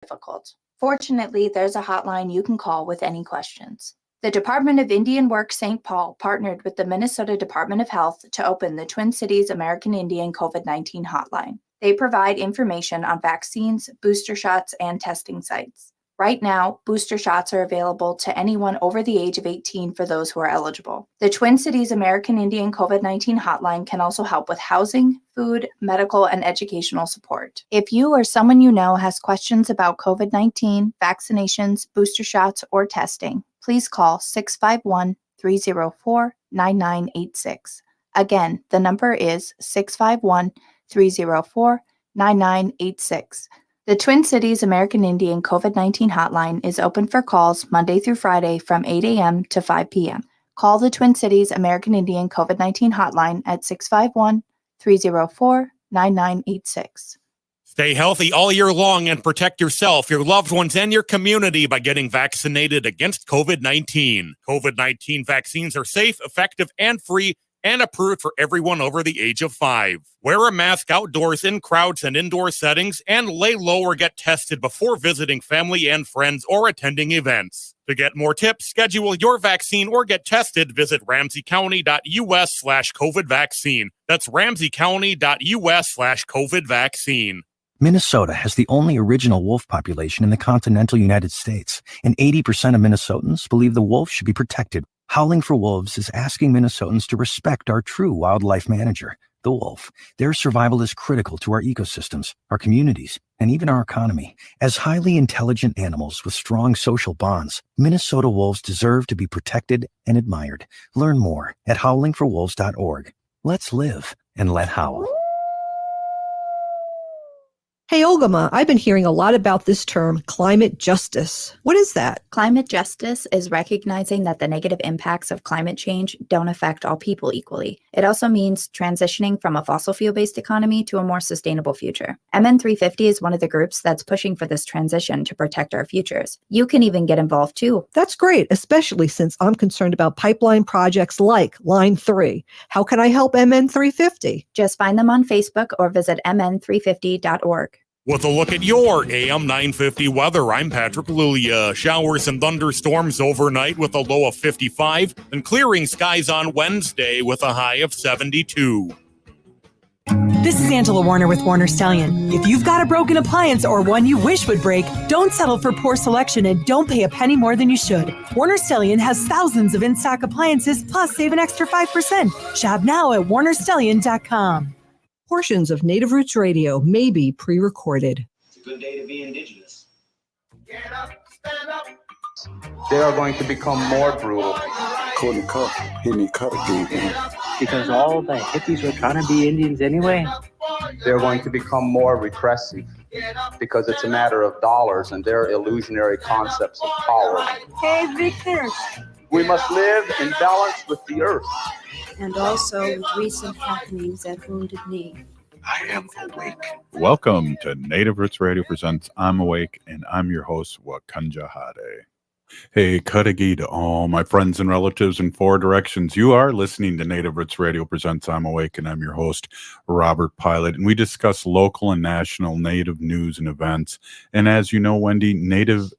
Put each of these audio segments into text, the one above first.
difficult. Fortunately, there's a hotline you can call with any questions. The Department of Indian Work St. Paul partnered with the Minnesota Department of Health to open the Twin Cities American Indian COVID-19 hotline. They provide information on vaccines, booster shots, and testing sites. Right now, booster shots are available to anyone over the age of 18 for those who are eligible. The Twin Cities American Indian COVID-19 hotline can also help with housing, food, medical, and educational support. If you or someone you know has questions about COVID-19, vaccinations, booster shots, or testing, please call 651-304-9986. Again, the number is 651-304-9986. The Twin Cities American Indian COVID-19 hotline is open for calls Monday through Friday from 8 a.m. to 5 p.m. Call the Twin Cities American Indian COVID-19 hotline at 651-304-9986. Stay healthy all year long and protect yourself, your loved ones, and your community by getting vaccinated against COVID-19. COVID-19 vaccines are safe, effective, and free, and approved for everyone over the age of 5. Wear a mask outdoors, in crowds, and indoor settings, and lay low or get tested before visiting family and friends or attending events. To get more tips, schedule your vaccine, or get tested, visit ramseycounty.us/COVID vaccine. That's ramseycounty.us/COVID vaccine. Minnesota has the only original wolf population in the continental United States, and 80% of Minnesotans believe the wolf should be protected. Howling for Wolves is asking Minnesotans to respect our true wildlife manager, the wolf. Their survival is critical to our ecosystems, our communities, and even our economy. As highly intelligent animals with strong social bonds, Minnesota wolves deserve to be protected and admired. Learn more at howlingforwolves.org. Let's live and let howl. Hey, Olgama, I've been hearing a lot about this term, climate justice. What is that? Climate justice is recognizing that the negative impacts of climate change don't affect all people equally. It also means transitioning from a fossil fuel-based economy to a more sustainable future. MN350 is one of the groups that's pushing for this transition to protect our futures. You can even get involved too. That's great, especially since I'm concerned about pipeline projects like Line 3. How can I help MN350? Just find them on Facebook or visit mn350.org. With a look at your AM 950 weather, I'm Patrick Beaulieu. Showers and thunderstorms overnight with a low of 55, and clearing skies on Wednesday with a high of 72. This is Angela Warner with Warner Stallion. If you've got a broken appliance or one you wish would break, don't settle for poor selection and don't pay a penny more than you should. Warner Stallion has thousands of in-stock appliances, plus save an extra 5%. Shop now at warnerstallion.com. Portions of Native Roots Radio may be pre-recorded. It's a good day to be indigenous. Get up, stand up. They are going to become more brutal. Couldn't cut, he didn't cut again. Because all the hippies were trying to be Indians anyway. They're going to become more repressive because it's a matter of dollars and their illusionary concepts of power. Hey, Victor. We must live in balance with the earth. And also with recent happenings at Wounded Knee. I am awake. Welcome to Native Roots Radio presents I'm Awake, and I'm your host, Wakanja Hade. Hey, Kadagi to all my friends and relatives in 4 directions. You are listening to Native Roots Radio presents I'm Awake, and I'm your host, Robert Pilot. And we discuss local and national Native news and events. And as you know, Wendy, Native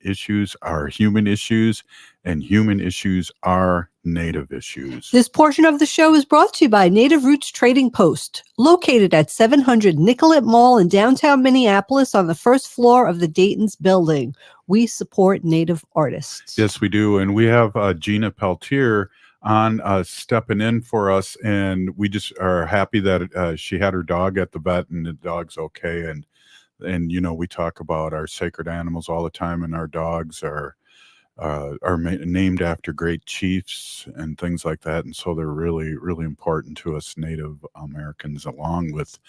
issues are human issues, and human issues are Native issues. This portion of the show is brought to you by Native Roots Trading Post, located at 700 Nicollet Mall in downtown Minneapolis on the first floor of the Dayton's building. We support Native artists. Yes, we do. And we have Gina Peltier on stepping in for us, and we just are happy that she had her dog at the vet and the dog's okay. And you know, we talk about our sacred animals all the time, and our dogs are named after great chiefs and things like that, and so they're really, really important to us Native Americans, along with,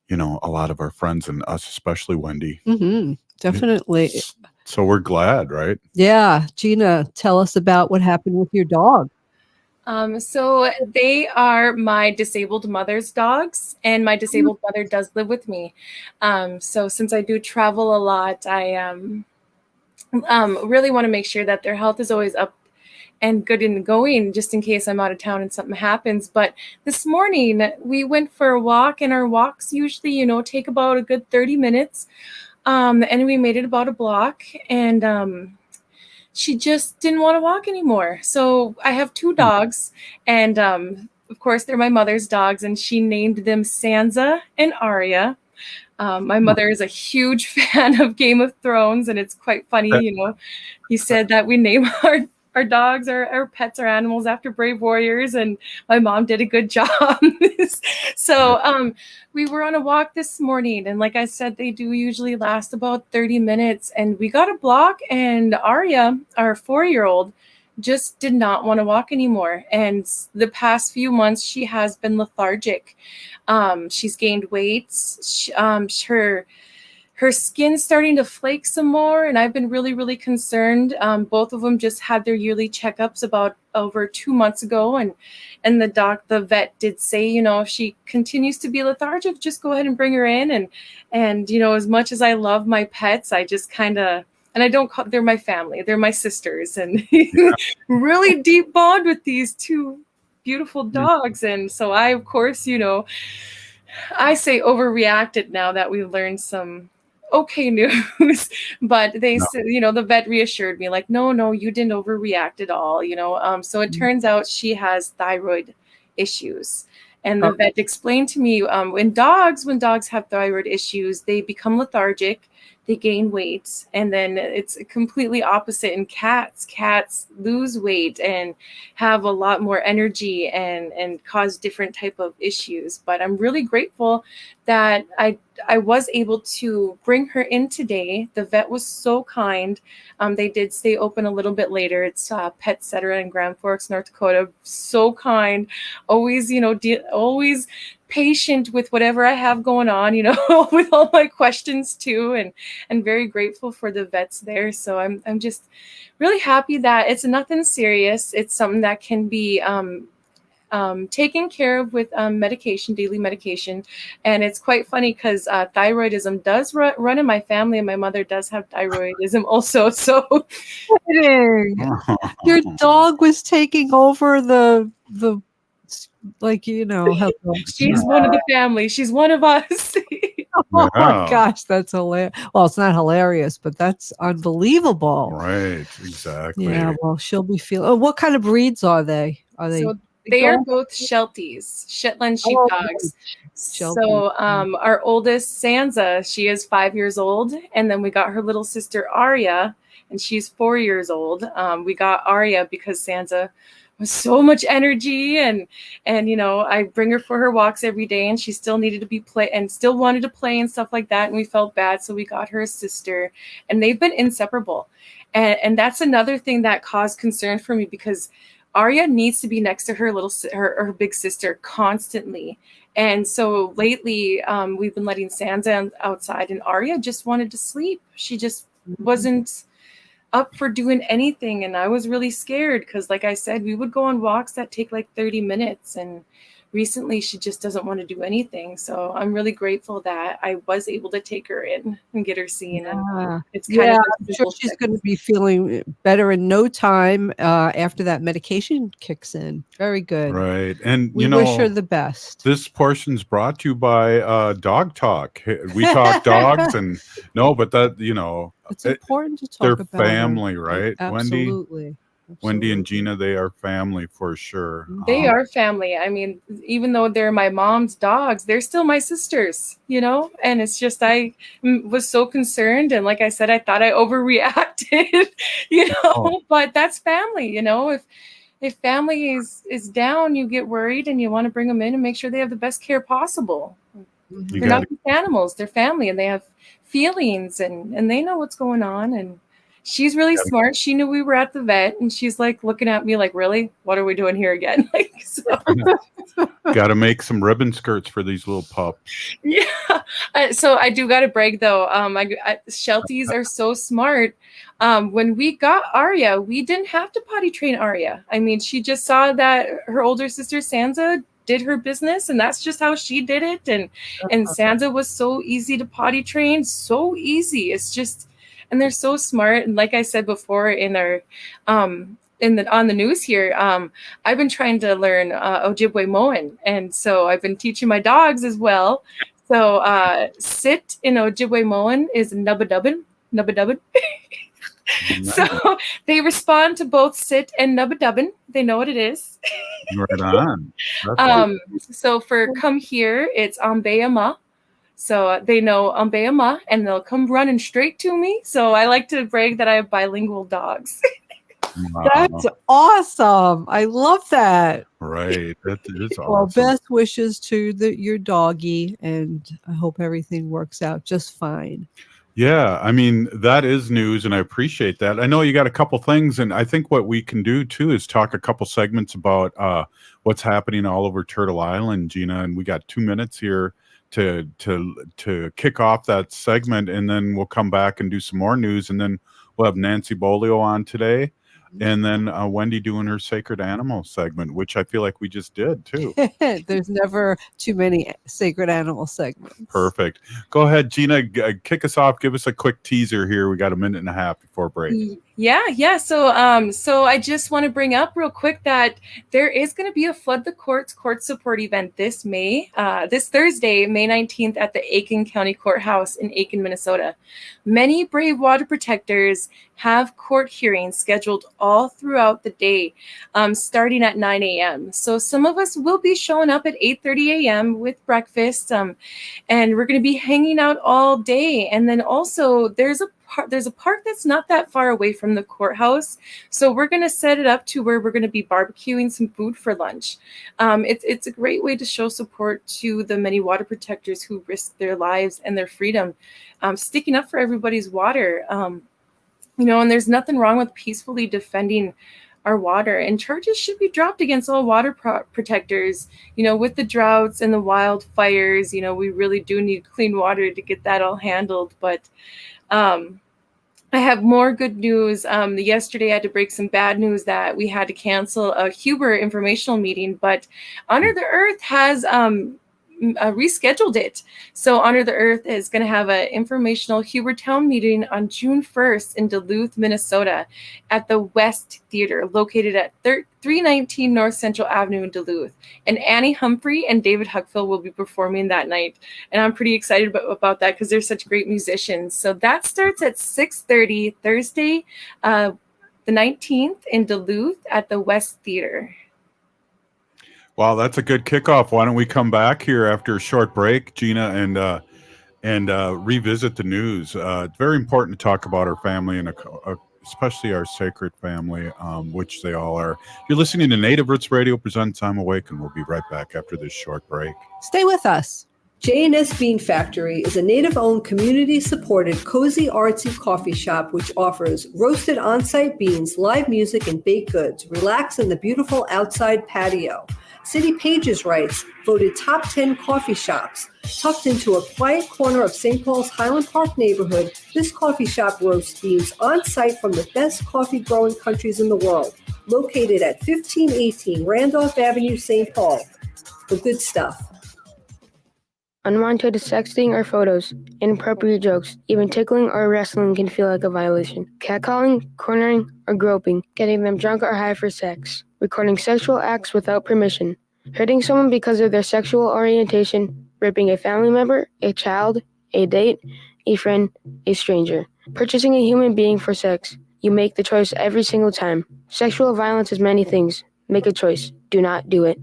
you know, a lot of our friends and us, especially Wendy. Mm-hmm, definitely. So we're glad, right? Yeah, Gina, tell us about what happened with your dog. So they are my disabled mother's dogs, and my disabled mother does live with me. So since I do travel a lot, I really want to make sure that their health is always up and good and going, just in case I'm out of town and something happens. But this morning we went for a walk, and our walks usually, take about a good 30 minutes. And we made it about a block, and she just didn't want to walk anymore. So I have 2 dogs, and of course they're my mother's dogs, and she named them Sansa and Arya. My mother is a huge fan of Game of Thrones, and it's quite funny, he said that we name our dogs, our pets, our animals after brave warriors, and my mom did a good job. So we were on a walk this morning, and like I said, they do usually last about 30 minutes, and we got a block, and Arya, our 4-year-old, just did not want to walk anymore. And the past few months, she has been lethargic. She's gained weight. Her skin's starting to flake some more, and I've been really, really concerned. Both of them just had their yearly checkups about over 2 months ago, and the vet did say, if she continues to be lethargic, just go ahead and bring her in. And as much as I love my pets, I just kind of, and I don't call, they're my family, they're my sisters, and really deep bond with these 2 beautiful dogs. And so I, of course, I say overreacted now that we've learned some okay news, but they said, the vet reassured me, like, no, you didn't overreact at all, so it turns out she has thyroid issues. And the vet explained to me, when dogs have thyroid issues, they become lethargic, they gain weight, and then it's completely opposite in cats. Cats lose weight and have a lot more energy and cause different type of issues. But I'm really grateful that I was able to bring her in today. The vet was so kind. They did stay open a little bit later. It's Pet Cetera in Grand Forks, North Dakota. So kind. Always, always patient with whatever I have going on, with all my questions too, and very grateful for the vets there. So I'm just really happy that it's nothing serious. It's something that can be taken care of with medication, daily medication. And it's quite funny because thyroidism does run in my family, and my mother does have thyroidism also. So your dog was taking over the how she's one of the family. She's one of us. Oh my gosh, that's hilarious. Well, it's not hilarious, but that's unbelievable. Right, exactly. Yeah, well, she'll be feeling. Oh, what kind of breeds are they? So they are both Shelties, Shetland sheepdogs. So our oldest, Sansa, she is 5 years old, and then we got her little sister Arya, and she's 4 years old. We got Arya because Sansa was so much energy, and I bring her for her walks every day, and she still needed to be still wanted to play and stuff like that, and we felt bad, so we got her a sister, and they've been inseparable. And that's another thing that caused concern for me, because Arya needs to be next to her her big sister constantly. And so lately, we've been letting Sansa outside, and Arya just wanted to sleep. She just wasn't up for doing anything, and I was really scared because, like I said, we would go on walks that take like 30 minutes, and recently she just doesn't want to do anything. So I'm really grateful that I was able to take her in and get her seen. And it's kind of I'm sure she's going to be feeling better in no time after that medication kicks in. Very good. Right. And we wish her the best. This portion's brought to you by Dog Talk. We talk dogs, and but that, it's important to talk about family, right? Absolutely. Wendy and Gina, they are family for sure. They are family. I mean, even though they're my mom's dogs, they're still my sisters, and it's just, I was so concerned. And like I said, I thought I overreacted, but that's family, if family is down, you get worried and you want to bring them in and make sure they have the best care possible. They're not just animals, they're family, and they have feelings, and they know what's going on. And she's really smart. She knew we were at the vet, and she's like looking at me like, really? What are we doing here again? Got to make some ribbon skirts for these little pups. Yeah. So I do got to brag though. Shelties are so smart. When we got Arya, we didn't have to potty train Arya. I mean, she just saw that her older sister Sansa did her business, and that's just how she did it. And Sansa was so easy to potty train, so easy. It's just, and they're so smart. And like I said before in our on the news here, I've been trying to learn Ojibwe Moan, and so I've been teaching my dogs as well. So sit in Ojibwe Moan is Nubbadubbin. So they respond to both sit and Nubbadubbin. They know what it is. Right on. So for come here, it's Ambeama. So they know Ambeama, and they'll come running straight to me. So I like to brag that I have bilingual dogs. Wow. That's awesome. I love that. Right. That is awesome. Well, best wishes to your doggy, and I hope everything works out just fine. Yeah, I mean, that is news, and I appreciate that. I know you got a couple things, and I think what we can do too is talk a couple segments about what's happening all over Turtle Island, Gina, and we got 2 minutes here to kick off that segment, and then we'll come back and do some more news, and then we'll have Nancy Beaulieu on today, and then Wendy doing her Sacred Animal segment, which I feel like we just did too. There's never too many Sacred Animal segments. Perfect. Go ahead, Gina, kick us off. Give us a quick teaser here. We got a minute and a half before break. Yeah. So I just want to bring up real quick that there is going to be a Flood the Courts court support event this Thursday, May 19th at the Aiken County Courthouse in Aiken, Minnesota. Many brave water protectors have court hearings scheduled all throughout the day, starting at 9 a.m. So some of us will be showing up at 8:30 a.m. with breakfast, and we're going to be hanging out all day. And then also there's a park that's not that far away from the courthouse. So we're going to set it up to where we're going to be barbecuing some food for lunch. It's a great way to show support to the many water protectors who risk their lives and their freedom, sticking up for everybody's water. And there's nothing wrong with peacefully defending our water, and charges should be dropped against all water protectors. With the droughts and the wildfires, we really do need clean water to get that all handled. But I have more good news. Yesterday I had to break some bad news that we had to cancel a Huber informational meeting, but Honor the Earth has rescheduled it. So Honor the Earth is going to have an informational Hubertown meeting on June 1st in Duluth, Minnesota at the West Theater, located at 319 North Central Avenue in Duluth. And Annie Humphrey and David Huckfill will be performing that night. And I'm pretty excited about that because they're such great musicians. So that starts at 6:30 Thursday, the 19th in Duluth at the West Theater. Wow, that's a good kickoff. Why don't we come back here after a short break, Gina, and revisit the news? It's very important to talk about our family and especially our sacred family, which they all are. You're listening to Native Roots Radio presents I'm Awake, and we'll be right back after this short break. Stay with us. J&S Bean Factory is a native-owned, community-supported, cozy, artsy coffee shop which offers roasted on-site beans, live music, and baked goods. Relax in the beautiful outside patio. City Pages writes, voted top 10 coffee shops. Tucked into a quiet corner of St. Paul's Highland Park neighborhood, this coffee shop roasts beans on-site from the best coffee-growing countries in the world. Located at 1518 Randolph Avenue, St. Paul. The good stuff. Unwanted sexting or photos, inappropriate jokes, even tickling or wrestling can feel like a violation. Catcalling, cornering, or groping, getting them drunk or high for sex, recording sexual acts without permission, hurting someone because of their sexual orientation, raping a family member, a child, a date, a friend, a stranger, purchasing a human being for sex. You make the choice every single time. Sexual violence is many things. Make a choice. Do not do it.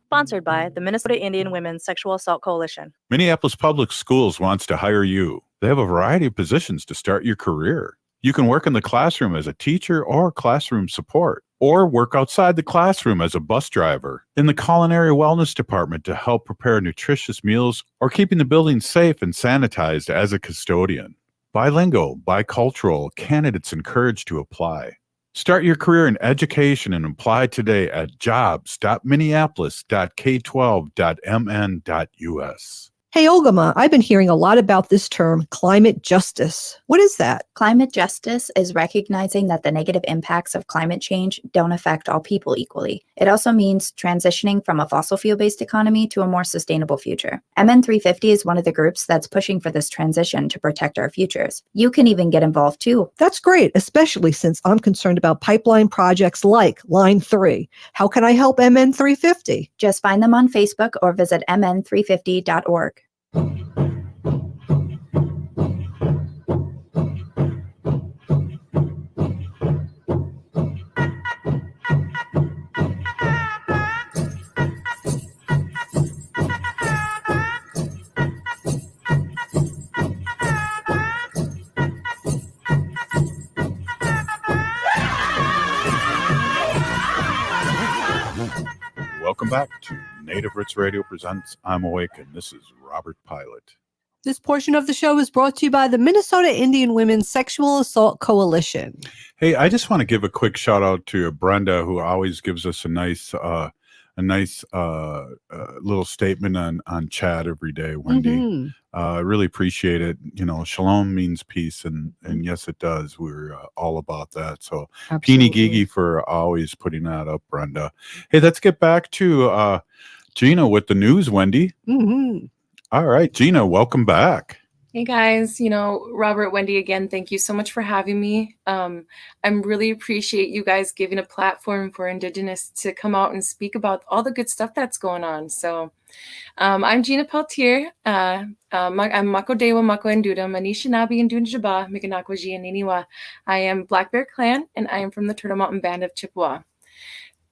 Sponsored by the Minnesota Indian Women's Sexual Assault Coalition. Minneapolis Public Schools wants to hire you. They have a variety of positions to start your career. You can work in the classroom as a teacher or classroom support, or work outside the classroom as a bus driver, in the culinary wellness department to help prepare nutritious meals, or keeping the building safe and sanitized as a custodian. Bilingual, bicultural candidates encouraged to apply. Start your career in education and apply today at jobs.minneapolis.k12.mn.us. Hey, Ogama, I've been hearing a lot about this term, climate justice. What is that? Climate justice is recognizing that the negative impacts of climate change don't affect all people equally. It also means transitioning from a fossil fuel-based economy to a more sustainable future. MN350 is one of the groups that's pushing for this transition to protect our futures. You can even get involved too. That's great, especially since I'm concerned about pipeline projects like Line 3. How can I help MN350? Just find them on Facebook or visit mn350.org. back to Native Roots Radio presents I'm Awake, and this is Robert Pilot. This portion of the show is brought to you by the Minnesota Indian Women's Sexual Assault Coalition. Hey, I just want to give a quick shout out to Brenda, who always gives us a nice little statement on chat every day, Wendy. I really appreciate it. You know, shalom means peace, and yes, it does. We're all about that. So, Peony Gigi for always putting that up, Brenda. Hey, let's get back to Gina with the news, Wendy. All right, Gina, welcome back. Hey guys, Robert, Wendy again, thank you so much for having me. I really appreciate you guys giving a platform for Indigenous to come out and speak about all the good stuff that's going on. So I'm Gina Peltier. I'm Mako Dewa, Mako Enduda, Anishinaabe and Dunjaba, Mikanakwaji and Niniwa. I am Black Bear Clan, and I am from the Turtle Mountain Band of Chippewa.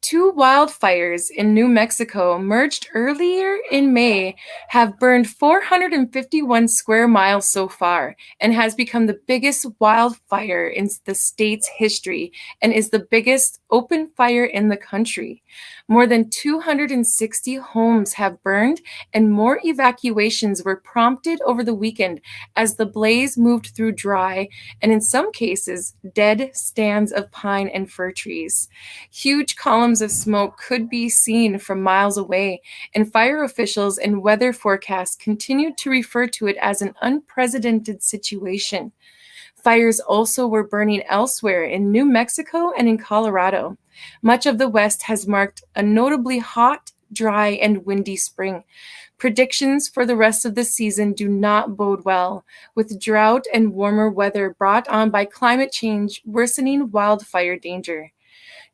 2 wildfires in New Mexico, merged earlier in May, have burned 451 square miles so far and has become the biggest wildfire in the state's history and is the biggest open fire in the country. More than 260 homes have burned, and more evacuations were prompted over the weekend as the blaze moved through dry and, in some cases, dead stands of pine and fir trees. Huge columns of smoke could be seen from miles away, and fire officials and weather forecasts continued to refer to it as an unprecedented situation. Fires also were burning elsewhere in New Mexico and in Colorado. Much of the West has marked a notably hot, dry, and windy spring. Predictions for the rest of the season do not bode well, with drought and warmer weather brought on by climate change worsening wildfire danger.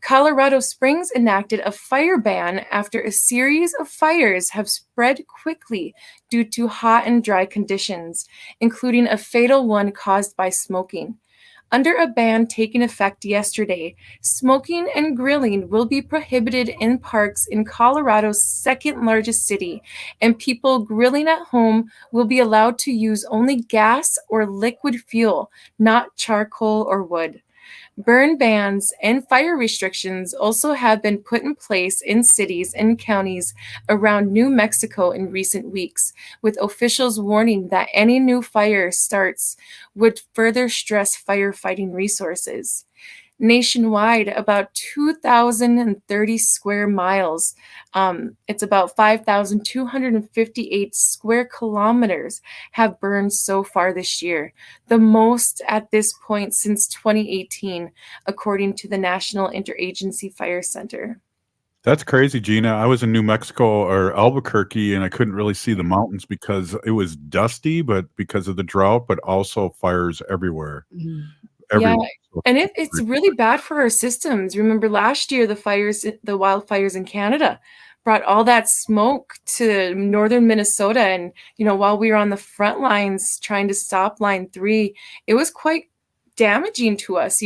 Colorado Springs enacted a fire ban after a series of fires have spread quickly due to hot and dry conditions, including a fatal one caused by smoking. Under a ban taking effect yesterday, smoking and grilling will be prohibited in parks in Colorado's second largest city, and people grilling at home will be allowed to use only gas or liquid fuel, not charcoal or wood. Burn bans and fire restrictions also have been put in place in cities and counties around New Mexico in recent weeks, with officials warning that any new fire starts would further stress firefighting resources. Nationwide, about 2,030 square miles, it's about 5,258 square kilometers, have burned so far this year, the most at this point since 2018, according to the National Interagency Fire Center. That's crazy, Gina. I was in New Mexico or Albuquerque, and I couldn't really see the mountains because it was dusty, but because of the drought, but also fires everywhere. Yeah, and it's really bad for our systems. Remember last year, the wildfires in Canada brought all that smoke to northern Minnesota. And, while we were on the front lines trying to stop Line 3, it was quite damaging to us,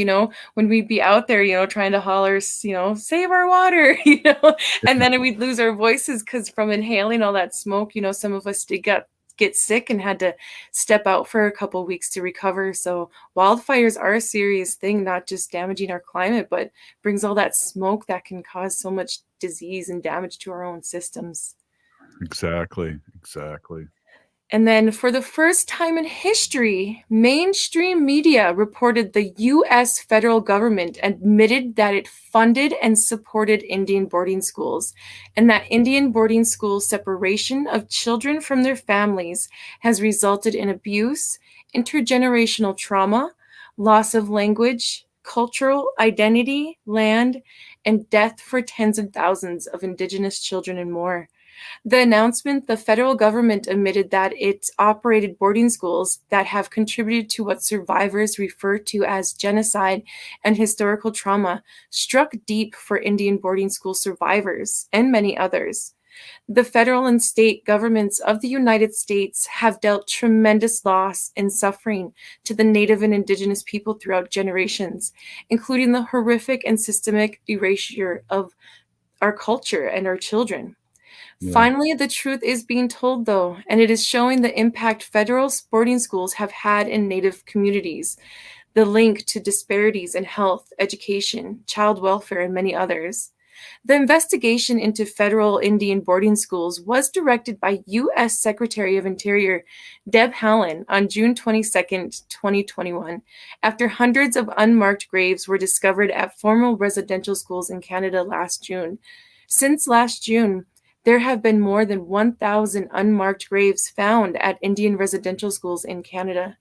when we'd be out there, trying to holler, save our water, and then we'd lose our voices because from inhaling all that smoke, some of us did get sick and had to step out for a couple weeks to recover. So wildfires are a serious thing, not just damaging our climate, but brings all that smoke that can cause so much disease and damage to our own systems. Exactly. And then for the first time in history, mainstream media reported the U.S. federal government admitted that it funded and supported Indian boarding schools, and that Indian boarding school separation of children from their families has resulted in abuse, intergenerational trauma, loss of language, cultural identity, land, and death for tens of thousands of Indigenous children and more. The announcement, the federal government admitted that it operated boarding schools that have contributed to what survivors refer to as genocide and historical trauma, struck deep for Indian boarding school survivors and many others. The federal and state governments of the United States have dealt tremendous loss and suffering to the Native and Indigenous people throughout generations, including the horrific and systemic erasure of our culture and our children. Yeah. Finally, the truth is being told, though, and it is showing the impact federal boarding schools have had in Native communities, the link to disparities in health, education, child welfare, and many others. The investigation into federal Indian boarding schools was directed by U.S. Secretary of Interior Deb Haaland on June 22nd, 2021, after hundreds of unmarked graves were discovered at formal residential schools in Canada last June. Since last June, there have been more than 1,000 unmarked graves found at Indian residential schools in Canada.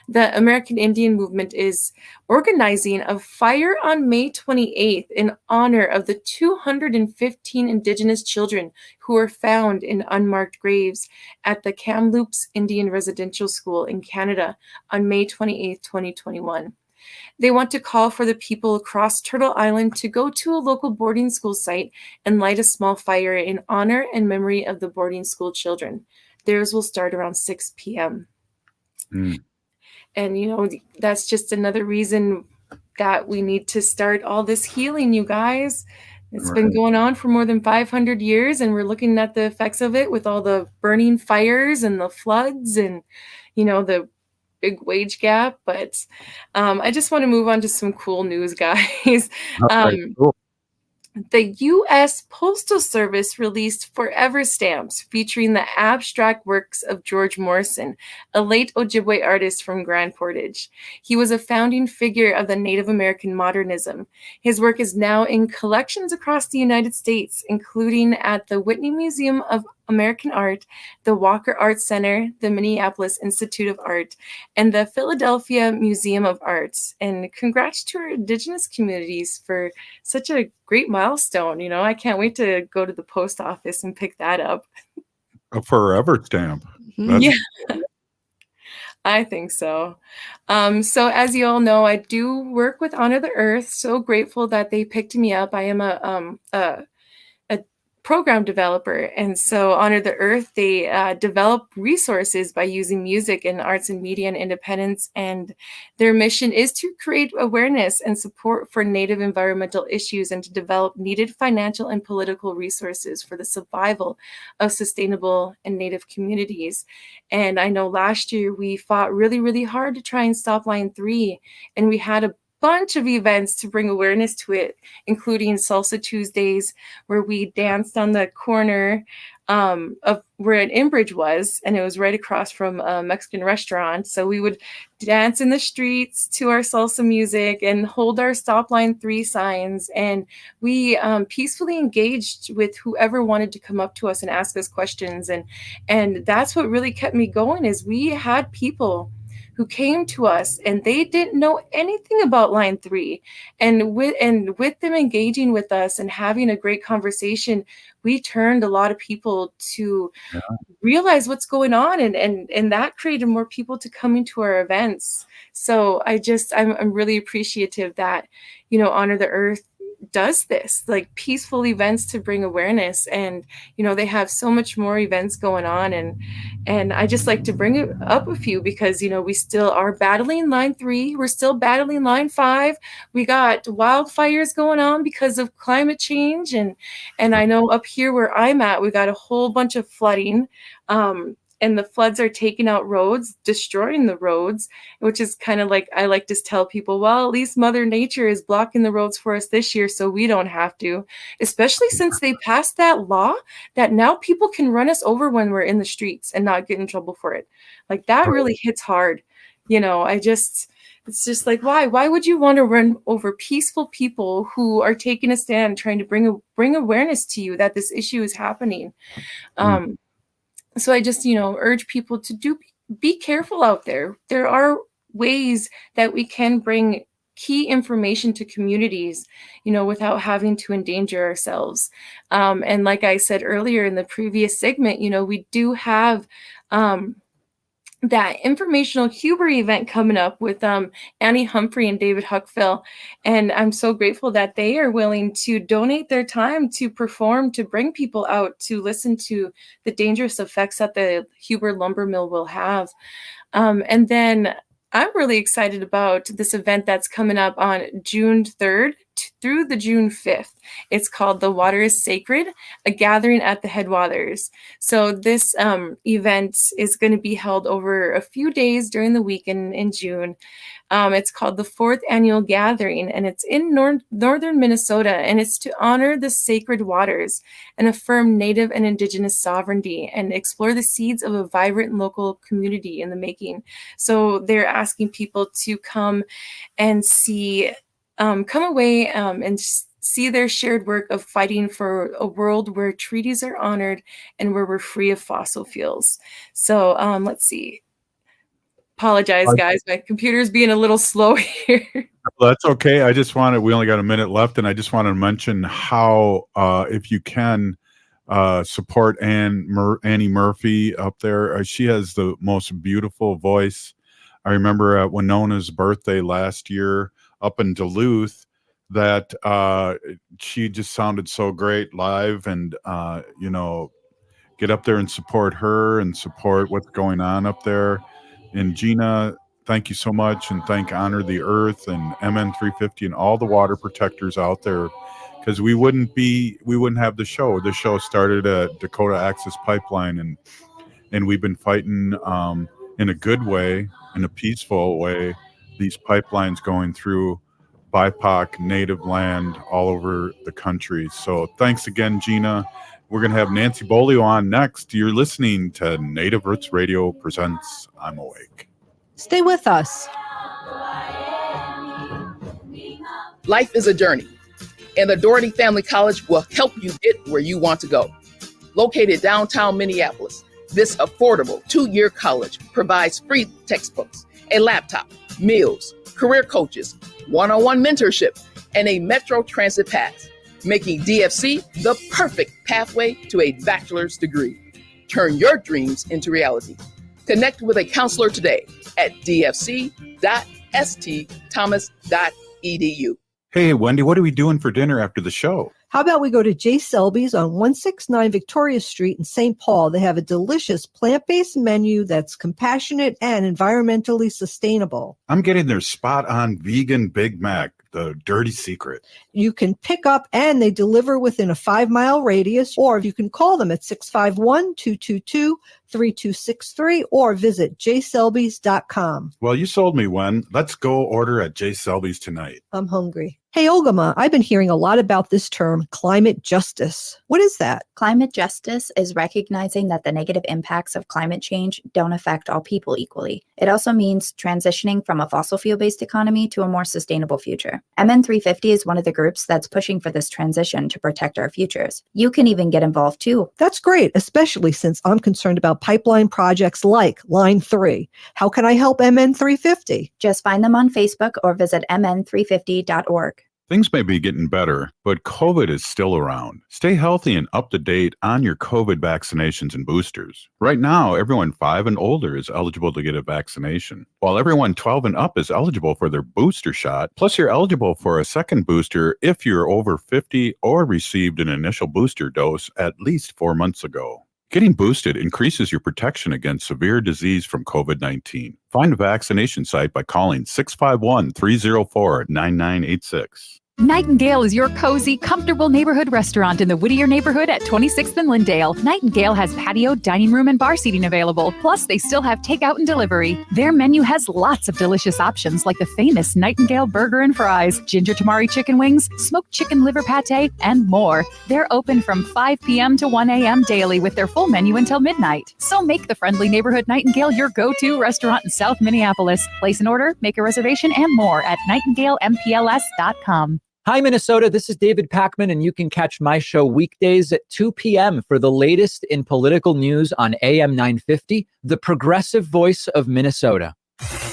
The American Indian Movement is organizing a fire on May 28th in honor of the 215 Indigenous children who were found in unmarked graves at the Kamloops Indian Residential School in Canada on May 28th, 2021. They want to call for the people across Turtle Island to go to a local boarding school site and light a small fire in honor and memory of the boarding school children. Theirs will start around 6 p.m. And, that's just another reason that we need to start all this healing, you guys. It's been going on for more than 500 years, and we're looking at the effects of it with all the burning fires and the floods and, the big wage gap. But I just want to move on to some cool news, guys. Cool. The U.S. Postal Service released forever stamps featuring the abstract works of George Morrison, a late Ojibwe artist from Grand Portage. He was a founding figure of the Native American modernism. His work is now in collections across the United States, including at the Whitney Museum of American Art, the Walker Art Center, the Minneapolis Institute of Art, and the Philadelphia Museum of Arts. And congrats to our Indigenous communities for such a great milestone. I can't wait to go to the post office and pick that up. A forever stamp. Yeah, I think so. So as you all know, I do work with Honor the Earth. So grateful that they picked me up. I am a program developer, and so Honor the Earth, they develop resources by using music and arts and media and independence, and their mission is to create awareness and support for Native environmental issues and to develop needed financial and political resources for the survival of sustainable and Native communities. And I know last year we fought really, really hard to try and stop Line 3, and we had a bunch of events to bring awareness to it, including Salsa Tuesdays, where we danced on the corner of where an Inbridge was, and it was right across from a Mexican restaurant. So we would dance in the streets to our salsa music and hold our Stop Line 3 signs. And we peacefully engaged with whoever wanted to come up to us and ask us questions. And that's what really kept me going, is we had people who came to us and they didn't know anything about Line 3. And with them engaging with us and having a great conversation, we turned a lot of people to realize what's going on, and that created more people to come into our events. So I'm really appreciative that, Honor the Earth does this, like peaceful events to bring awareness. And they have so much more events going on, and I just like to bring it up a few because we still are battling Line 3, we're still battling Line 5, we got wildfires going on because of climate change, and I know up here where I'm at, we got a whole bunch of flooding, and the floods are taking out roads, destroying the roads, which is kind of like, I like to tell people, well, at least Mother Nature is blocking the roads for us this year, so we don't have to, especially since they passed that law that now people can run us over when we're in the streets and not get in trouble for it. Like, that really hits hard. It's just like, why would you want to run over peaceful people who are taking a stand, trying to bring awareness to you that this issue is happening? So I just, urge people to be careful out there. There are ways that we can bring key information to communities, without having to endanger ourselves. And like I said earlier in the previous segment, we do have that informational Huber event coming up with Annie Humphrey and David Huckville. And I'm so grateful that they are willing to donate their time to perform, to bring people out to listen to the dangerous effects that the Huber lumber mill will have. And then I'm really excited about this event that's coming up on June 3rd through the June 5th. It's called The Water is Sacred, a gathering at the headwaters. So this event is going to be held over a few days during the week in June. It's called the 4th Annual Gathering, and it's in northern Minnesota, and it's to honor the sacred waters and affirm Native and Indigenous sovereignty and explore the seeds of a vibrant local community in the making. So they're asking people to come and come away and see their shared work of fighting for a world where treaties are honored and where we're free of fossil fuels. So let's see. Apologize, guys. My computer's being a little slow here. That's okay. We only got a minute left, and I just want to mention how, if you can, support Annie Murphy up there. She has the most beautiful voice. I remember at Winona's birthday last year up in Duluth that she just sounded so great live, and get up there and support her and support what's going on up there. And Gina, thank you so much, and Honor the Earth and MN350 and all the water protectors out there, because we wouldn't have the show. The show started at Dakota Access Pipeline, and we've been fighting in a good way, in a peaceful way, these pipelines going through BIPOC native land all over the country. So thanks again, Gina. We're going to have Nancy Beaulieu on next. You're listening to Native Roots Radio presents I'm Awake. Stay with us. Life is a journey, and the Doherty Family College will help you get where you want to go. Located downtown Minneapolis, this affordable 2-year college provides free textbooks, a laptop, meals, career coaches, one-on-one mentorship, and a Metro Transit pass, making DFC the perfect pathway to a bachelor's degree. Turn your dreams into reality. Connect with a counselor today at dfc.stthomas.edu. Hey, Wendy, what are we doing for dinner after the show? How about we go to J. Selby's on 169 Victoria Street in St. Paul? They have a delicious plant-based menu that's compassionate and environmentally sustainable. I'm getting their spot-on vegan Big Mac, the dirty secret. You can pick up and they deliver within a 5-mile radius, or you can call them at 651-222-3263 or visit jselbys.com. Well, you sold me, Wen. Let's go order at J. Selby's tonight. I'm hungry. Hey, Ogama, I've been hearing a lot about this term, climate justice. What is that? Climate justice is recognizing that the negative impacts of climate change don't affect all people equally. It also means transitioning from a fossil fuel-based economy to a more sustainable future. MN350 is one of the groups that's pushing for this transition to protect our futures. You can even get involved too. That's great, especially since I'm concerned about pipeline projects like Line 3. How can I help MN350? Just find them on Facebook or visit mn350.org. Things may be getting better, but COVID is still around. Stay healthy and up to date on your COVID vaccinations and boosters. Right now, everyone 5 and older is eligible to get a vaccination, while everyone 12 and up is eligible for their booster shot. Plus, you're eligible for a second booster if you're over 50 or received an initial booster dose at least 4 months ago. Getting boosted increases your protection against severe disease from COVID-19. Find a vaccination site by calling 651-304-9986. Nightingale is your cozy, comfortable neighborhood restaurant in the Whittier neighborhood at 26th and Lindale. Nightingale has patio, dining room, and bar seating available. Plus, they still have takeout and delivery. Their menu has lots of delicious options like the famous Nightingale burger and fries, ginger tamari chicken wings, smoked chicken liver pate, and more. They're open from 5 p.m. to 1 a.m. daily with their full menu until midnight. So make the friendly neighborhood Nightingale your go-to restaurant in South Minneapolis. Place an order, make a reservation, and more at nightingalempls.com. Hi, Minnesota. This is David Packman, and you can catch my show weekdays at 2 p.m. for the latest in political news on AM 950, the progressive voice of Minnesota.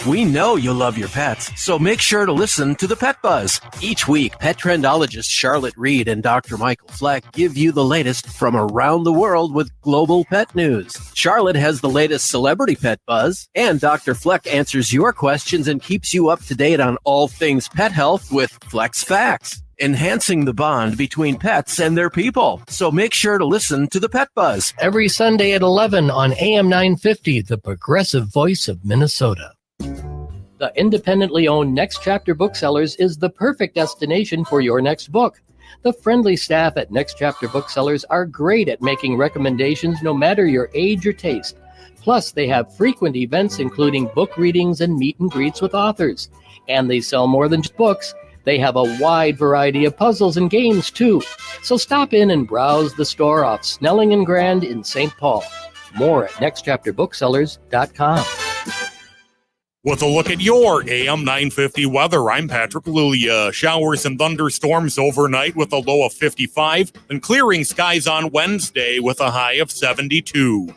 We know you love your pets, so make sure to listen to the Pet Buzz. Each week, pet trendologist Charlotte Reed and Dr. Michael Fleck give you the latest from around the world with global pet news. Charlotte has the latest celebrity pet buzz, and Dr. Fleck answers your questions and keeps you up to date on all things pet health with Fleck's Facts, enhancing the bond between pets and their people. So make sure to listen to the Pet Buzz every Sunday at 11 on AM 950, the progressive voice of Minnesota. The independently owned Next Chapter Booksellers is the perfect destination for your next book. The friendly staff at Next Chapter Booksellers are great at making recommendations no matter your age or taste. Plus, they have frequent events including book readings and meet and greets with authors. And they sell more than just books. They have a wide variety of puzzles and games, too. So stop in and browse the store off Snelling and Grand in St. Paul. More at nextchapterbooksellers.com. With a look at your AM 950 weather, I'm Patrick Lulia. Showers and thunderstorms overnight with a low of 55, and clearing skies on Wednesday with a high of 72.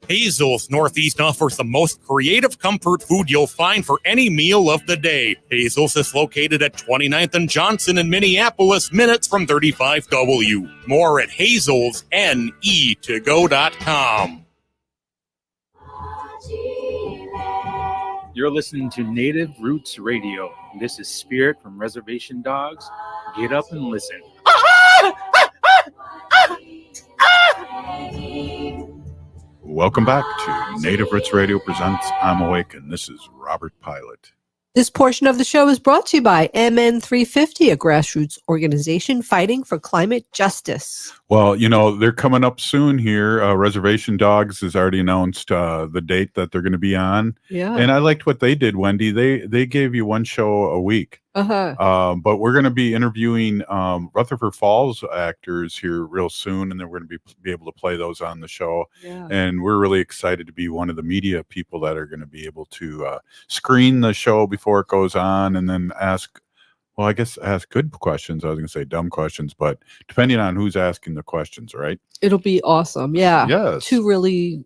Hazel's Northeast offers the most creative comfort food you'll find for any meal of the day. Hazel's is located at 29th and Johnson in Minneapolis, minutes from 35W. More at hazelsne2go.com. You're listening to Native Roots Radio. This is Spirit from Reservation Dogs. Get up and listen. Welcome back to Native Roots Radio presents I'm Awake, and this is Robert Pilot. This portion of the show is brought to you by MN350, a grassroots organization fighting for climate justice. Well, you know, they're coming up soon here. Reservation Dogs has already announced the date that they're going to be on. Yeah. And I liked what they did, Wendy. They gave you one show a week. But we're going to be interviewing Rutherford Falls actors here real soon, and then we're going to be able to play those on the show. Yeah. And we're really excited to be one of the media people that are going to be able to screen the show before it goes on, and then ask good questions. I was going to say dumb questions, but depending on who's asking the questions, right? It'll be awesome. Yeah. Yes. Two really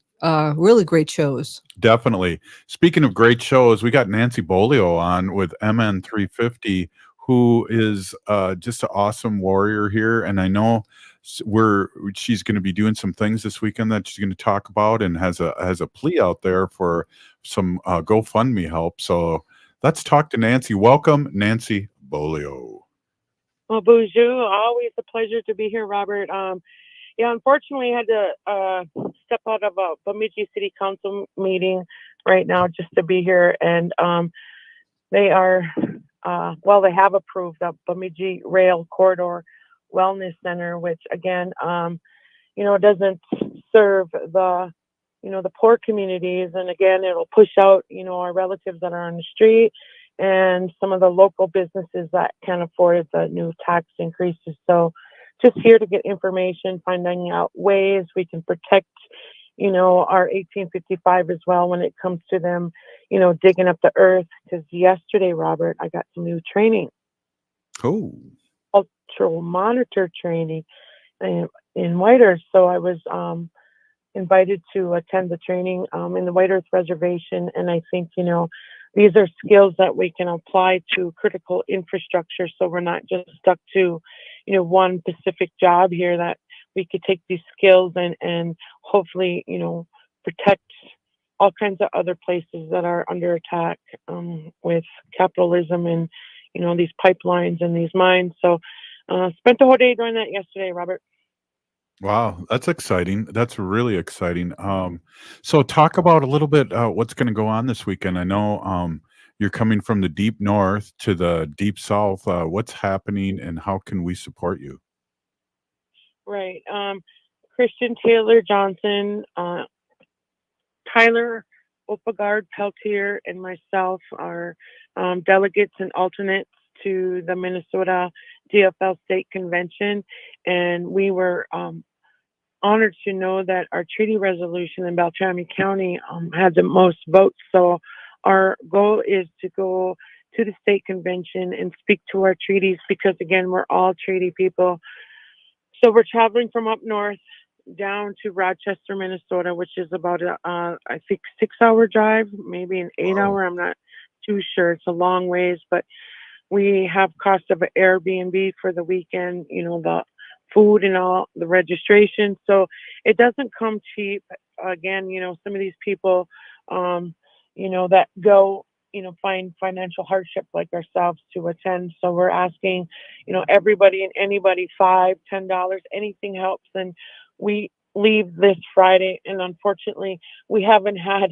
great shows. Definitely. Speaking of great shows, we got Nancy Beaulieu on with MN350, who is just an awesome warrior here. And I know she's going to be doing some things this weekend that she's going to talk about, and has a plea out there for some GoFundMe help. So let's talk to Nancy. Welcome, Nancy Beaulieu. Well, bonjour. Always a pleasure to be here, Robert. Unfortunately, I had to step out of a Bemidji City Council meeting right now just to be here. And they are, they have approved a Bemidji Rail Corridor Wellness Center, which again, doesn't serve the poor communities. And again, it'll push out, our relatives that are on the street and some of the local businesses that can't afford the new tax increases. So just here to get information, finding out ways we can protect, our 1855 as well when it comes to them, digging up the earth. Because yesterday, Robert, I got some new training. Oh. Cultural monitor training in Whitehurst. So I was invited to attend the training in the Whitehurst Reservation. And I think, these are skills that we can apply to critical infrastructure. So we're not just stuck to, one specific job here, that we could take these skills and hopefully, protect all kinds of other places that are under attack with capitalism and, these pipelines and these mines. So spent the whole day doing that yesterday, Robert. Wow, that's exciting. That's really exciting. So talk about a little bit what's going to go on this weekend. I know you're coming from the deep north to the deep south. What's happening, and how can we support you? Right. Christian Taylor Johnson, Tyler Opagard Peltier, and myself are delegates and alternates to the Minnesota DFL State Convention, and we were honored to know that our treaty resolution in Beltrami County had the most votes. So our goal is to go to the state convention and speak to our treaties, because again, we're all treaty people. So we're traveling from up north down to Rochester, Minnesota, which is about I think 6-hour drive, maybe an 8-hour. I'm not too sure. It's a long ways, but we have cost of an Airbnb for the weekend, the food and all the registration. So it doesn't come cheap. Again, some of these people, that go, find financial hardship like ourselves to attend. So we're asking, everybody and anybody, $5, $10, anything helps. And we leave this Friday. And unfortunately, we haven't had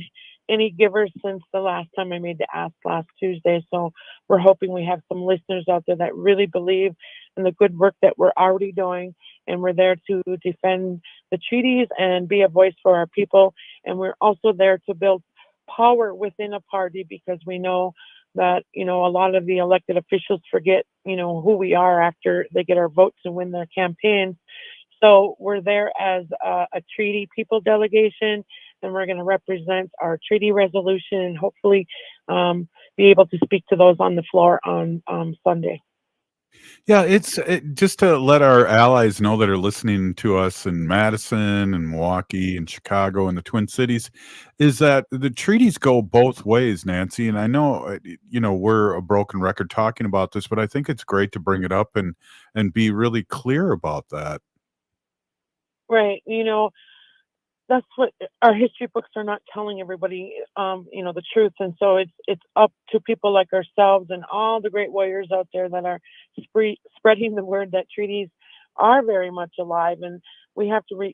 any givers since the last time I made the ask last Tuesday. So we're hoping we have some listeners out there that really believe in the good work that we're already doing. And we're there to defend the treaties and be a voice for our people. And we're also there to build power within a party, because we know that, a lot of the elected officials forget, who we are after they get our votes and win their campaigns. So we're there as a treaty people delegation, and we're going to represent our treaty resolution and hopefully be able to speak to those on the floor on Sunday. Yeah, just to let our allies know that are listening to us in Madison and Milwaukee and Chicago and the Twin Cities, is that the treaties go both ways, Nancy. And I know, we're a broken record talking about this, but I think it's great to bring it up and be really clear about that. Right. That's what our history books are not telling everybody, the truth. And so it's up to people like ourselves and all the great warriors out there that are spreading the word that treaties are very much alive. And we have to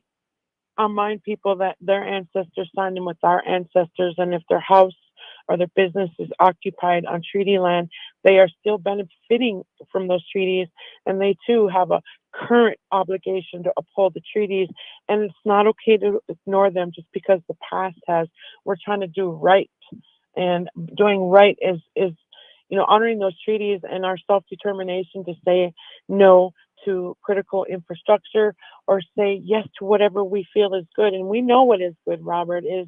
remind people that their ancestors signed them with our ancestors. And if their house or their business is occupied on treaty land, they are still benefiting from those treaties. And they too have a current obligation to uphold the treaties. And it's not okay to ignore them just because the past has. We're trying to do right. And doing right is honoring those treaties and our self-determination to say no to critical infrastructure or say yes to whatever we feel is good. And we know what is good, Robert, is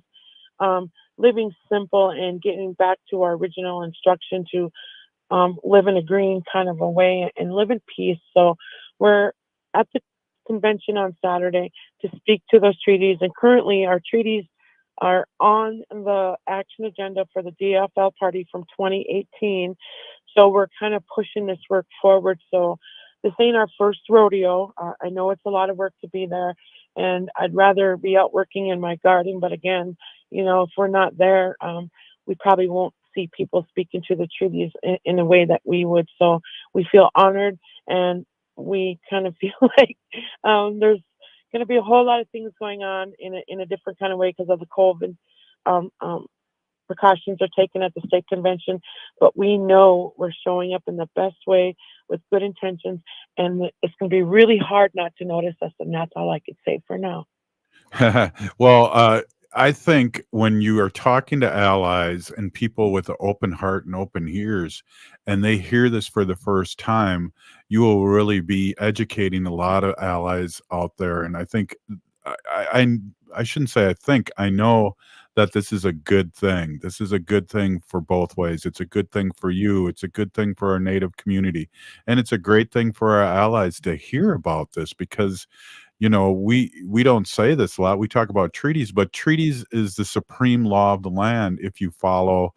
living simple and getting back to our original instruction to live in a green kind of a way and live in peace. So we're at the convention on Saturday to speak to those treaties. And currently our treaties are on the action agenda for the DFL party from 2018. So we're kind of pushing this work forward. So this ain't our first rodeo. I know it's a lot of work to be there, and I'd rather be out working in my garden. But again, if we're not there, we probably won't see people speaking to the treaties in a way that we would. So we feel honored, and we kind of feel like there's going to be a whole lot of things going on in a different kind of way because of the COVID precautions are taken at the state convention. But we know we're showing up in the best way with good intentions, and it's going to be really hard not to notice us. And that's all I could say for now. Well, I think when you are talking to allies and people with an open heart and open ears, and they hear this for the first time, you will really be educating a lot of allies out there. And I think I shouldn't say I know that this is a good thing. This is a good thing for both ways. It's a good thing for you. It's a good thing for our Native community. And it's a great thing for our allies to hear about this because we don't say this a lot. We talk about treaties, but treaties is the supreme law of the land if you follow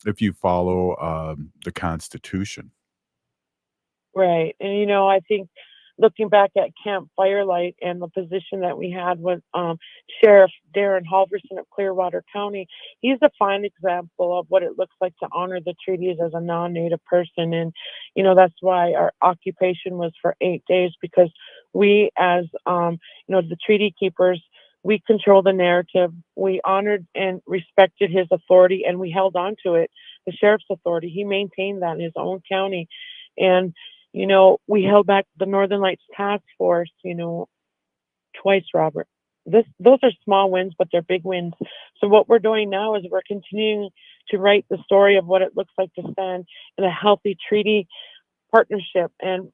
the Constitution. Right. And I think looking back at Camp Firelight and the position that we had with Sheriff Darren Halverson of Clearwater County, he's a fine example of what it looks like to honor the treaties as a non-Native person. And that's why our occupation was for 8 days, because we as the treaty keepers, we control the narrative. We honored and respected his authority, and we held on to it. The sheriff's authority, he maintained that in his own county. And we held back the Northern Lights Task Force, twice, Robert. Those are small wins, but they're big wins. So what we're doing now is we're continuing to write the story of what it looks like to stand in a healthy treaty partnership. And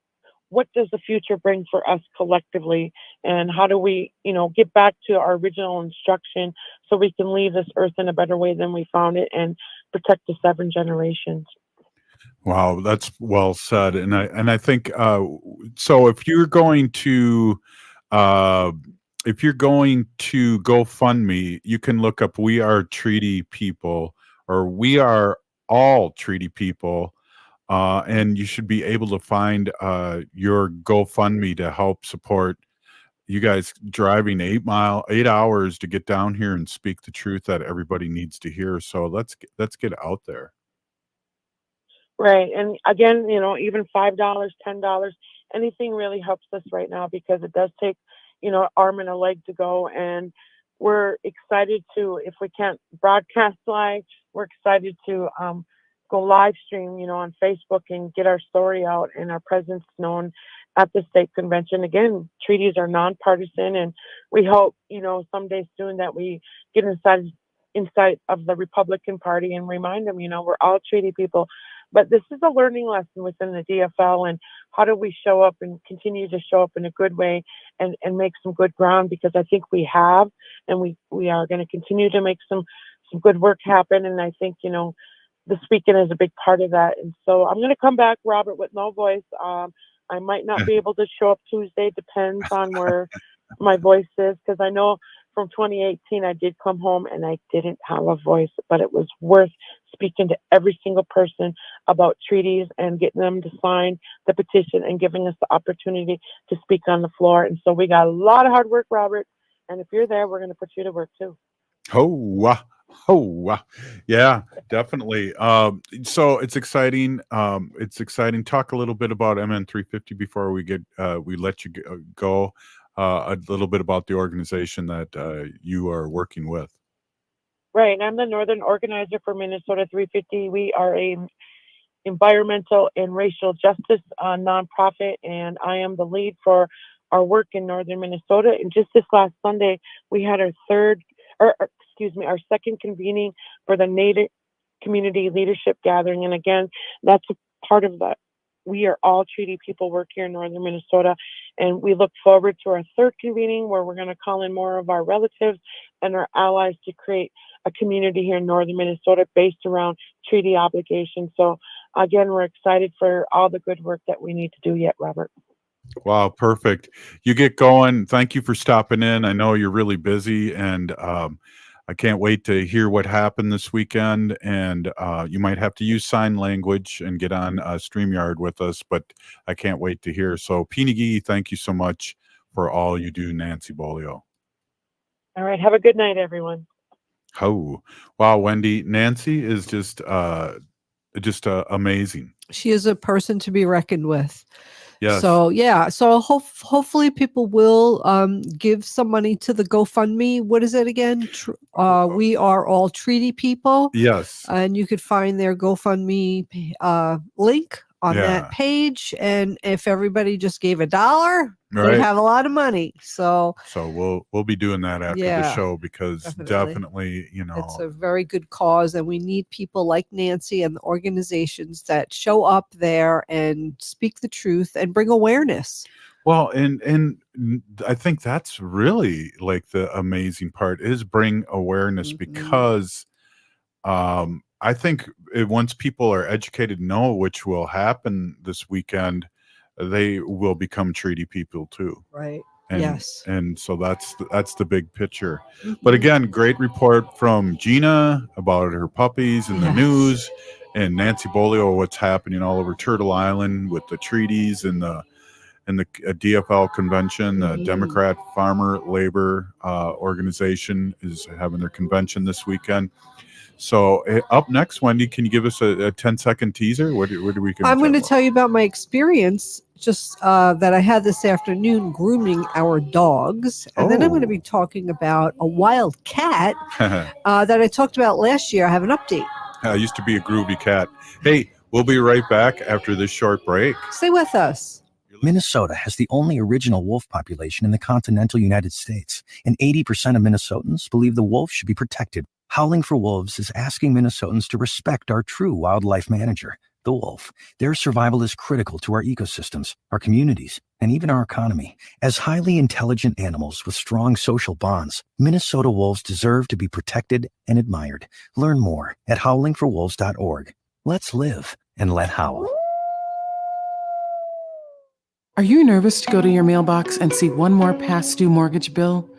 what does the future bring for us collectively? And how do we, get back to our original instruction so we can leave this earth in a better way than we found it and protect the 7 generations? Wow, that's well said. And I think so if you're going to GoFundMe, you can look up We Are Treaty People or We Are All Treaty People, and you should be able to find your GoFundMe to help support you guys driving 8 hours to get down here and speak the truth that everybody needs to hear. So let's get out there. Right. And again, even $5, $10, anything really helps us right now, because it does take, arm and a leg to go. And we're excited to, if we can't broadcast live, we're excited to go live stream, on Facebook and get our story out and our presence known at the state convention. Again, treaties are nonpartisan, and we hope, someday soon that we get inside of the Republican Party and remind them, we're all treaty people. But this is a learning lesson within the DFL, and how do we show up and continue to show up in a good way and make some good ground, because I think we have, and we are going to continue to make some good work happen. And I think, this weekend is a big part of that. And so I'm going to come back, Robert, with no voice. I might not be able to show up Tuesday, depends on where my voice is, because I know from 2018 I did come home and I didn't have a voice, but it was worth speaking to every single person about treaties and getting them to sign the petition and giving us the opportunity to speak on the floor. And so we got a lot of hard work, Robert, and if you're there, we're going to put you to work too. Yeah, definitely. So it's exciting. Talk a little bit about MN 350 before we let you go. A little bit about the organization that you are working with. Right. I'm the Northern Organizer for Minnesota 350. We are a environmental and racial justice nonprofit, and I am the lead for our work in Northern Minnesota. And just this last Sunday, we had our second convening for the Native Community Leadership Gathering. And again, that's a part of that. We are all treaty people work here in Northern Minnesota, and we look forward to our third convening where we're going to call in more of our relatives and our allies to create a community here in Northern Minnesota based around treaty obligations. So again, we're excited for all the good work that we need to do yet, Robert. Wow, perfect. You get going. Thank you for stopping in. I know you're really busy, and I can't wait to hear what happened this weekend. And you might have to use sign language and get on StreamYard with us, but I can't wait to hear. So, Pinigi, thank you so much for all you do, Nancy Beaulieu. All right. Have a good night, everyone. Oh, wow, Wendy. Nancy is just amazing. She is a person to be reckoned with. Yes. So yeah, hopefully people will give some money to the GoFundMe. What is it again? We are all treaty people. Yes. And you could find their GoFundMe link on that page. And if everybody just gave $1, they'd have a lot of money. So we'll be doing that after the show, because definitely, it's a very good cause, and we need people like Nancy and the organizations that show up there and speak the truth and bring awareness. Well, and I think that's really like the amazing part is bring awareness, because I think once people are educated, know which will happen this weekend, they will become treaty people too. Right. Yes. And so that's the big picture. But again, great report from Gina about her puppies and the news, and Nancy Beaulieu, what's happening all over Turtle Island with the treaties and the DFL convention. The Democrat Farmer Labor Organization is having their convention this weekend. So up next, Wendy, can you give us a 10-second teaser? What do we? I'm going to tell you about my experience just that I had this afternoon grooming our dogs. And then I'm going to be talking about a wild cat that I talked about last year. I have an update. I used to be a groovy cat. Hey, we'll be right back after this short break. Stay with us. Minnesota has the only original wolf population in the continental United States, and 80% of Minnesotans believe the wolf should be protected. Howling for Wolves is asking Minnesotans to respect our true wildlife manager, the wolf. Their survival is critical to our ecosystems, our communities, and even our economy. As highly intelligent animals with strong social bonds, Minnesota wolves deserve to be protected and admired. Learn more at howlingforwolves.org. Let's live and let howl. Are you nervous to go to your mailbox and see one more past due mortgage bill?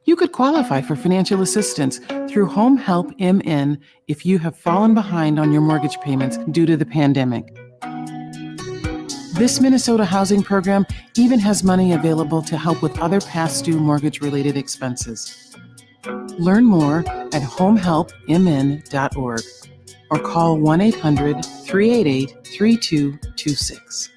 You could qualify for financial assistance through Home Help MN if you have fallen behind on your mortgage payments due to the pandemic. This Minnesota housing program even has money available to help with other past due mortgage-related expenses. Learn more at homehelpmn.org or call 1-800-388-3226.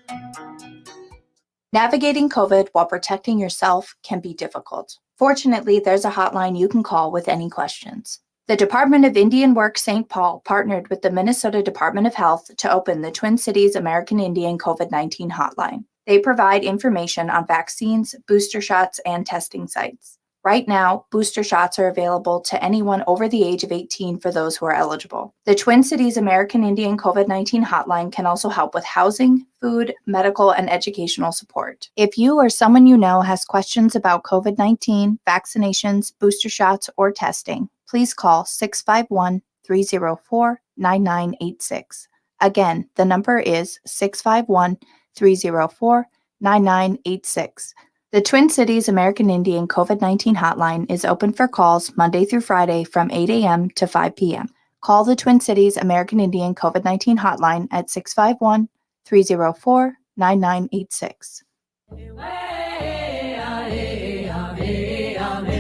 Navigating COVID while protecting yourself can be difficult. Fortunately, there's a hotline you can call with any questions. The Department of Indian Work St. Paul partnered with the Minnesota Department of Health to open the Twin Cities American Indian COVID-19 hotline. They provide information on vaccines, booster shots, and testing sites. Right now, booster shots are available to anyone over the age of 18 for those who are eligible. The Twin Cities American Indian COVID-19 hotline can also help with housing, food, medical, and educational support. If you or someone you know has questions about COVID-19, vaccinations, booster shots, or testing, please call 651-304-9986. Again, the number is 651-304-9986. The Twin Cities American Indian COVID-19 hotline is open for calls Monday through Friday from 8 a.m. to 5 p.m. Call the Twin Cities American Indian COVID-19 hotline at 651-304-9986.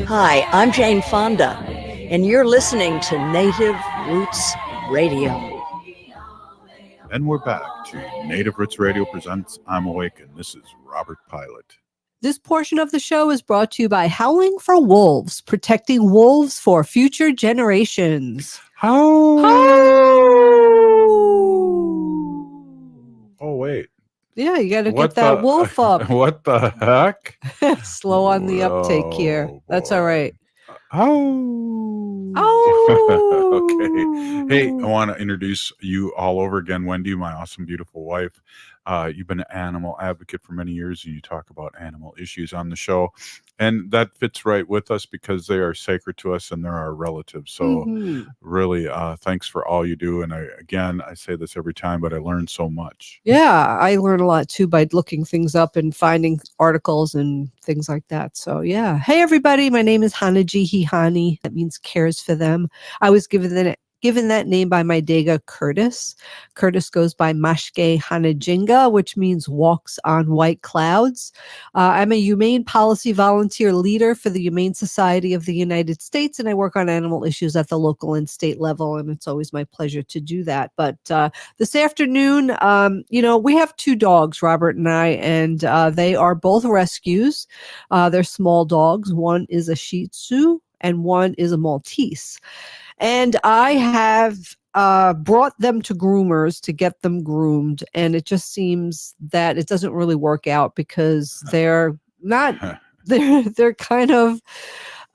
Hi, I'm Jane Fonda, and you're listening to Native Roots Radio. And we're back to Native Roots Radio presents I'm Awake, and this is Robert Pilot. This portion of the show is brought to you by Howling for Wolves, protecting wolves for future generations. Oh, wait. Yeah, you got to get that wolf up. What the heck? Slow on the uptake here. That's all right. Okay. Hey, I want to introduce you all over again, Wendy, my awesome, beautiful wife. You've been an animal advocate for many years, and you talk about animal issues on the show. And that fits right with us because they are sacred to us and they're our relatives. So really, thanks for all you do. And I say this every time, but I learned so much. Yeah, I learn a lot too by looking things up and finding articles and things like that. So yeah. Hey everybody, my name is Hanaji Hihani. That means cares for them. I was given that name by my Dega Curtis. Curtis goes by Mashke Hanajinga, which means walks on white clouds. I'm a humane policy volunteer leader for the Humane Society of the United States, and I work on animal issues at the local and state level, and it's always my pleasure to do that. But this afternoon, we have two dogs, Robert and I, and they are both rescues. They're small dogs. One is a Shih Tzu, and one is a Maltese. And I have brought them to groomers to get them groomed. And it just seems that it doesn't really work out because they're not, they're kind of,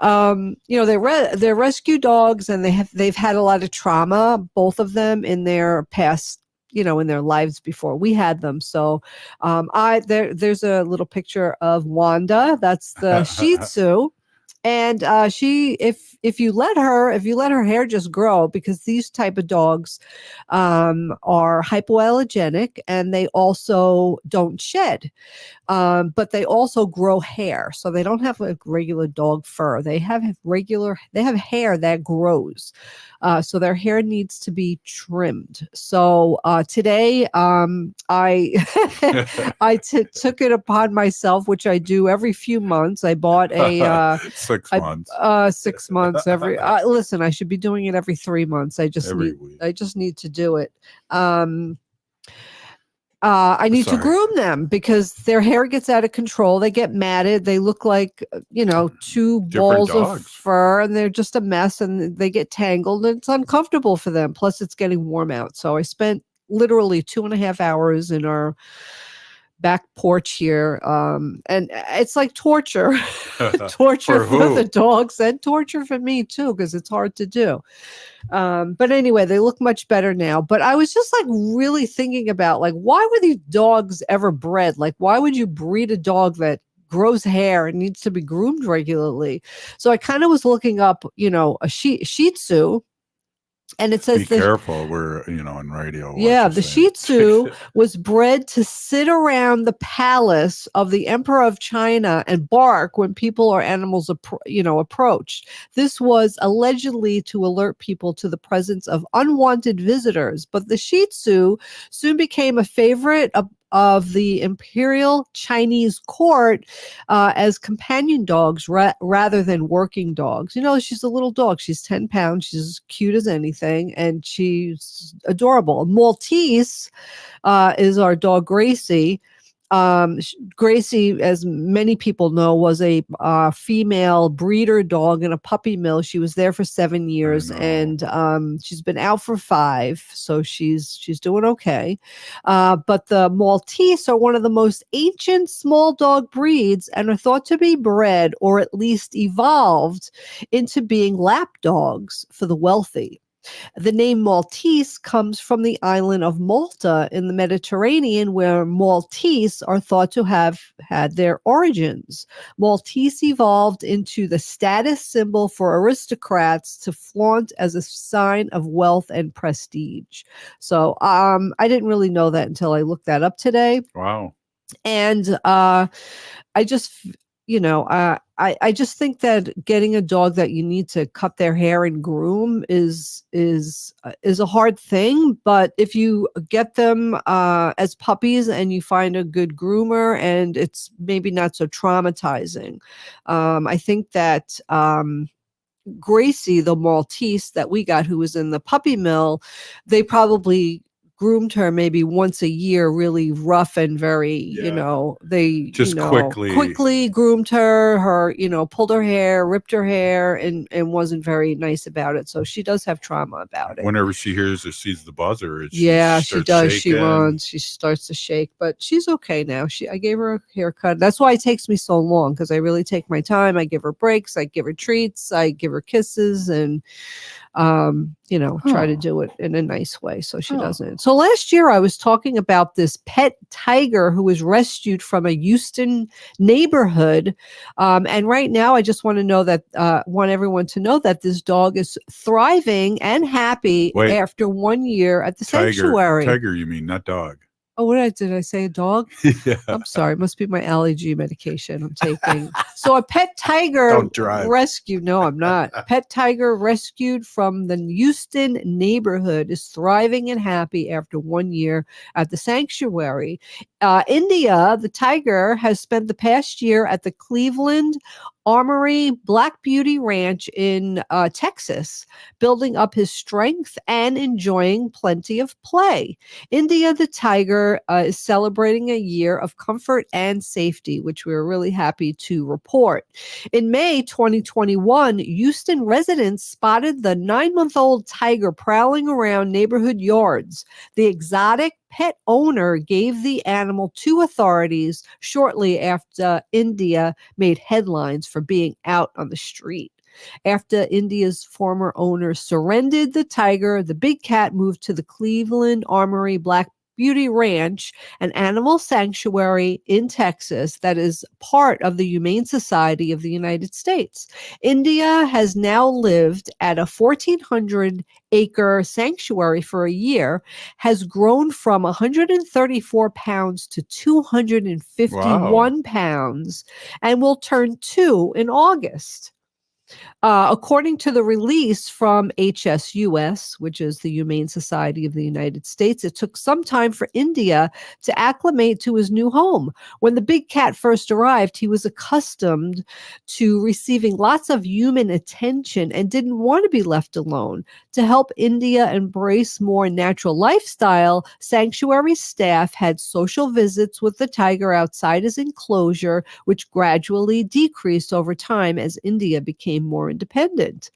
they're rescue dogs, and they've had a lot of trauma, both of them, in their past, in their lives before we had them. So there's a little picture of Wanda. That's the Shih Tzu. And if you let her hair just grow, because these type of dogs are hypoallergenic and they also don't shed, but they also grow hair. So they don't have like regular dog fur. They have hair that grows. So their hair needs to be trimmed. So today I took it upon myself, which I do every few months. I bought a 6 months. 6 months every. Listen, I should be doing it every 3 months. I just need to do it. I need to groom them because their hair gets out of control. They get matted. They look like, two balls of fur, and they're just a mess, and they get tangled, and it's uncomfortable for them. Plus it's getting warm out. So I spent literally 2.5 hours in our back porch here. And it's like torture, torture for the dogs and torture for me too, because it's hard to do. But anyway, they look much better now. But I was just like really thinking about like, why were these dogs ever bred? Like, why would you breed a dog that grows hair and needs to be groomed regularly? So I kind of was looking up, a Shih Tzu. And it says, be careful, we're, in radio. Yeah, the Shih Tzu was bred to sit around the palace of the Emperor of China and bark when people or animals, approached. This was allegedly to alert people to the presence of unwanted visitors. But the Shih Tzu soon became a favorite of the imperial Chinese court as companion dogs rather than working dogs. She's a little dog. She's 10 pounds. She's as cute as anything, and she's adorable. Maltese is our dog Gracie, Gracie, as many people know, was a female breeder dog in a puppy mill. She was there for 7 years, and she's been out for 5, so she's doing okay. But the Maltese are one of the most ancient small dog breeds and are thought to be bred, or at least evolved, into being lap dogs for the wealthy. The name Maltese comes from the island of Malta in the Mediterranean, where Maltese are thought to have had their origins. Maltese evolved into the status symbol for aristocrats to flaunt as a sign of wealth and prestige. So I didn't really know that until I looked that up today. Wow. And I just, I just think that getting a dog that you need to cut their hair and groom is a hard thing. But if you get them as puppies and you find a good groomer, and it's maybe not so traumatizing, I think that Gracie, the Maltese that we got, who was in the puppy mill, they probably groomed her maybe once a year, really rough and very, they just quickly groomed her, pulled her hair, ripped her hair, and wasn't very nice about it. So she does have trauma about it. Whenever she hears or sees the buzzer, she does. shaking. She runs. She starts to shake, but she's okay now. I gave her a haircut. That's why it takes me so long, because I really take my time. I give her breaks. I give her treats. I give her kisses, and try to do it in a nice way so she doesn't. So last year I was talking about this pet tiger who was rescued from a Houston neighborhood. And right now I just want everyone to know that this dog is thriving and happy after 1 year at the sanctuary. Tiger, you mean, not dog. Oh, did I say a dog? Yeah. I'm sorry. It must be my allergy medication I'm taking. So a pet tiger rescued. No, I'm not. Pet tiger rescued from the Houston neighborhood is thriving and happy after 1 year at the sanctuary. India, the tiger, has spent the past year at the Cleveland Armory Black Beauty Ranch in Texas, building up his strength and enjoying plenty of play. India, the tiger, is celebrating a year of comfort and safety, which we're really happy to report. In May 2021, Houston residents spotted the 9-month-old tiger prowling around neighborhood yards. The exotic pet owner gave the animal to authorities shortly after India made headlines for being out on the street. After India's former owner surrendered the tiger, the big cat moved to the Cleveland Armory Black Beauty Ranch, an animal sanctuary in Texas that is part of the Humane Society of the United States. India has now lived at a 1,400-acre sanctuary for a year, has grown from 134 pounds to 251 pounds, and will turn 2 in August. According to the release from HSUS, which is the Humane Society of the United States, it took some time for India to acclimate to his new home. When the big cat first arrived, he was accustomed to receiving lots of human attention and didn't want to be left alone. To help India embrace more natural lifestyle, sanctuary staff had social visits with the tiger outside his enclosure, which gradually decreased over time as India became more independent.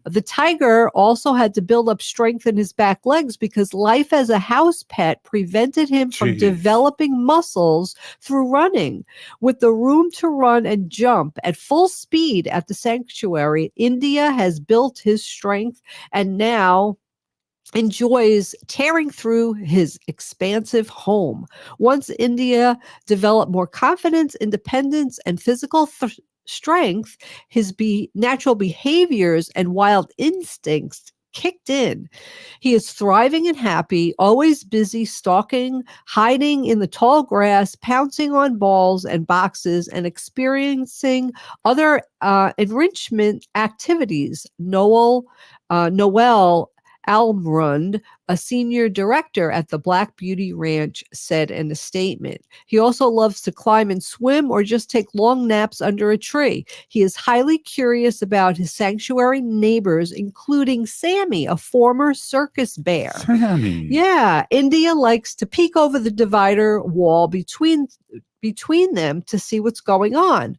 The tiger also had to build up strength in his back legs because life as a house pet prevented him from developing muscles through running. With the room to run and jump at full speed at the sanctuary, India has built his strength and now enjoys tearing through his expansive home. Once India developed more confidence, independence, and physical strength, his natural behaviors and wild instincts kicked in. He is thriving and happy, always busy stalking, hiding in the tall grass, pouncing on balls and boxes, and experiencing other enrichment activities. Noel Almrund, a senior director at the Black Beauty Ranch, said in a statement. He also loves to climb and swim or just take long naps under a tree. He is highly curious about his sanctuary neighbors, including Sammy, a former circus bear. Sammy. Yeah, India likes to peek over the divider wall between them to see what's going on.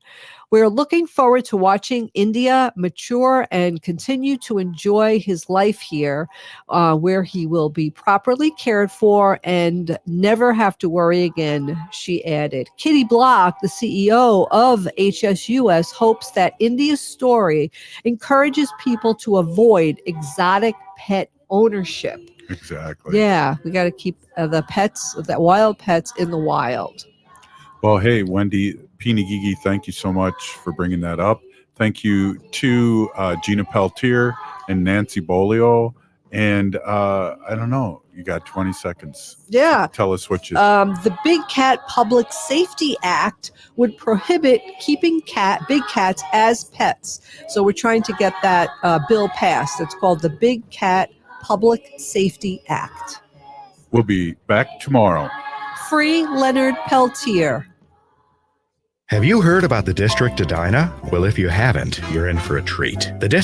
We're looking forward to watching India mature and continue to enjoy his life here, where he will be properly cared for and never have to worry again, she added. Kitty Block, the CEO of HSUS, hopes that India's story encourages people to avoid exotic pet ownership. Exactly. Yeah, we got to keep the pets, the wild pets, in the wild. Well, hey, Wendy, Pinigigi, thank you so much for bringing that up. Thank you to Gina Peltier and Nancy Beaulieu. And I don't know, you got 20 seconds. Yeah. Tell us what you... The Big Cat Public Safety Act would prohibit keeping big cats as pets. So we're trying to get that bill passed. It's called the Big Cat Public Safety Act. We'll be back tomorrow. Free Leonard Peltier. Have you heard about the District Edina? Well, if you haven't, you're in for a treat. The